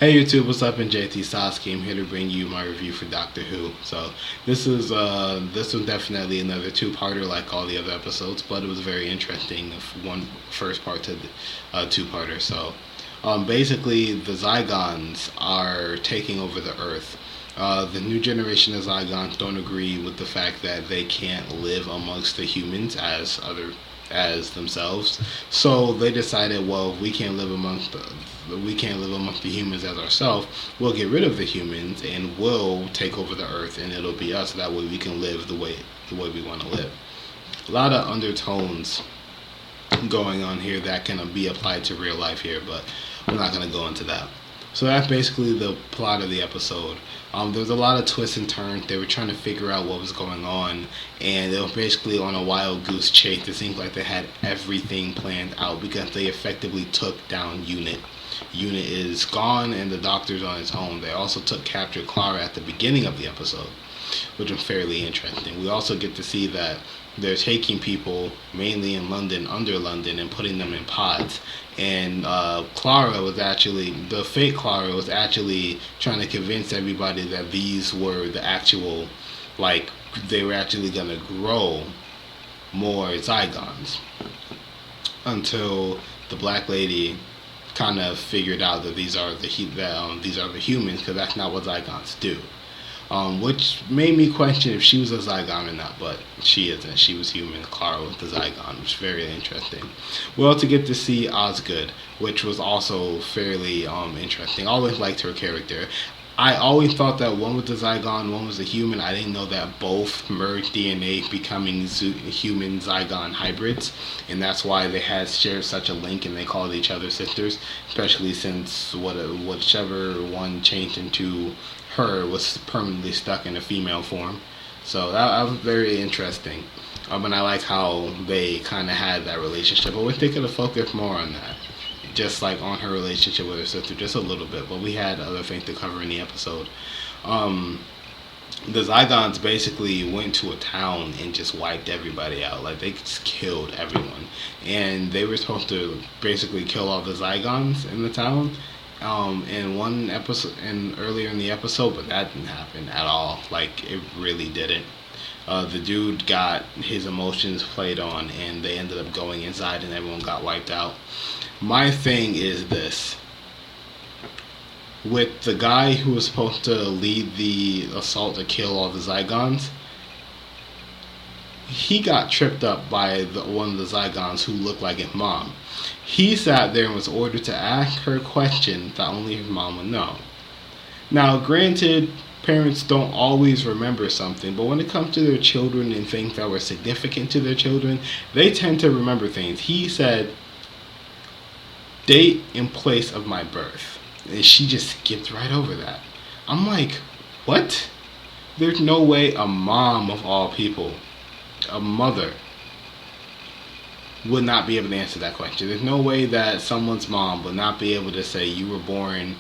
Hey YouTube, what's up? And JT Sasuke. I'm here to bring you my review for Doctor Who. So this was definitely another two-parter like all the other episodes, but it was very interesting. One first part to the two-parter. So basically, the Zygons are taking over the Earth. The new generation of Zygons don't agree with the fact that they can't live amongst the humans as themselves. So they decided, well, if we can't live amongst the humans as ourselves, we'll get rid of the humans and we'll take over the Earth, and it'll be us. That way we can live the way we want to live. A lot of undertones going on here that can be applied to real life here, but we're not going to go into that. So that's basically the plot of the episode. There was a lot of twists and turns. They were trying to figure out what was going on, and they were basically on a wild goose chase. It seemed like they had everything planned out because they effectively took down Unit. Unit is gone, and the Doctor's on his own. They also captured Clara at the beginning of the episode, which was fairly interesting. We also get to see that they're taking people, mainly in London, under London, and putting them in pods. And Clara was actually, the fake Clara was actually trying to convince everybody that these were the actual, like, they were actually going to grow more Zygons. Until the black lady kind of figured out that these are the humans, because that's not what Zygons do. Which made me question if she was a Zygon or not, but she isn't. She was human. Clara was the Zygon, which is very interesting. We also get to see Osgood, which was also fairly interesting. I always liked her character. I always thought that one was a Zygon, one was a human. I didn't know that both merged DNA, becoming human Zygon hybrids, and that's why they had shared such a link and they called each other sisters, especially since whichever one changed into her was permanently stuck in a female form. So that was very interesting. And I like how they kind of had that relationship. I wish they could have focused more on that. Just like on her relationship with her sister, just a little bit. But we had other things to cover in the episode. The Zygons basically went to a town and just wiped everybody out. Like, they just killed everyone. And they were supposed to basically kill all the Zygons in the town. In one episode, and earlier in the episode, but that didn't happen at all. Like, it really didn't. The dude got his emotions played on, and they ended up going inside, and everyone got wiped out. My thing is this: with the guy who was supposed to lead the assault to kill all the Zygons, he got tripped up by one of the Zygons who looked like his mom. He sat there and was ordered to ask her questions that only his mom would know. Now, granted, parents don't always remember something, but when it comes to their children and things that were significant to their children, they tend to remember things. He said, date and place of my birth. And she just skipped right over that. I'm like, what? There's no way a mom of all people, a mother, would not be able to answer that question. There's no way that someone's mom would not be able to say you were born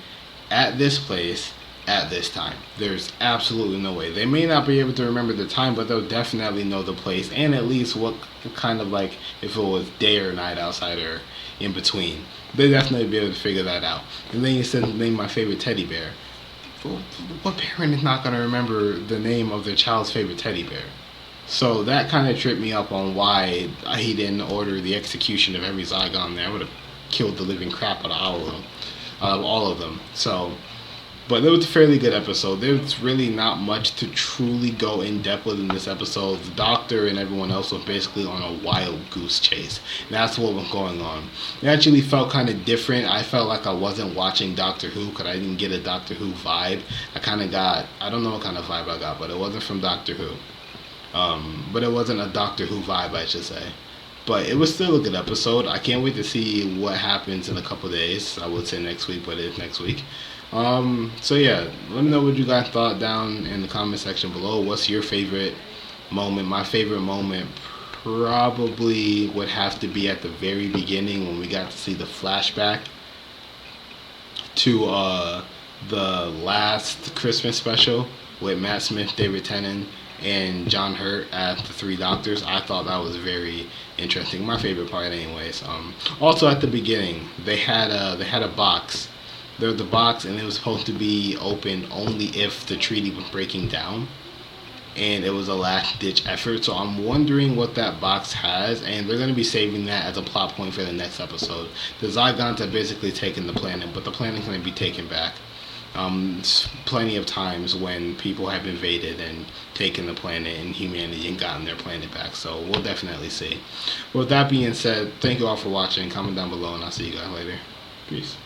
at this place at this time. There's absolutely no way. They may not be able to remember the time, but they'll definitely know the place and at least what kind of, like, if it was day or night outside or in between. They'll definitely be able to figure that out. And then you said name my favorite teddy bear. What parent is not going to remember the name of their child's favorite teddy bear? So that kind of tripped me up on why he didn't order the execution of every Zygon there. I would have killed the living crap out of all of them. So, but it was a fairly good episode. There's really not much to truly go in depth with in this episode. The Doctor and everyone else was basically on a wild goose chase. That's what was going on. It actually felt kind of different. I felt like I wasn't watching Doctor Who because I didn't get a Doctor Who vibe. I don't know what kind of vibe I got, but it wasn't from Doctor Who. But it wasn't a Doctor Who vibe, I should say. But it was still a good episode. I can't wait to see what happens in a couple days. I would say next week, but it's next week. So yeah, let me know what you guys thought down in the comment section below. What's your favorite moment? My favorite moment probably would have to be at the very beginning when we got to see the flashback to the last Christmas special with Matt Smith, David Tennant, and John Hurt as the three doctors. I thought that was very interesting. My favorite part anyways. Also at the beginning, they had a box There's the box, and it was supposed to be open only if the treaty was breaking down, and it was a last ditch effort. So I'm wondering what that box has, and they're going to be saving that as a plot point for the next episode. The Zygons have basically taken the planet, but the planet's going to be taken back. Plenty of times when people have invaded and taken the planet and humanity and gotten their planet back. So we'll definitely see. With that being said, thank you all for watching. Comment down below, and I'll see you guys later. Peace.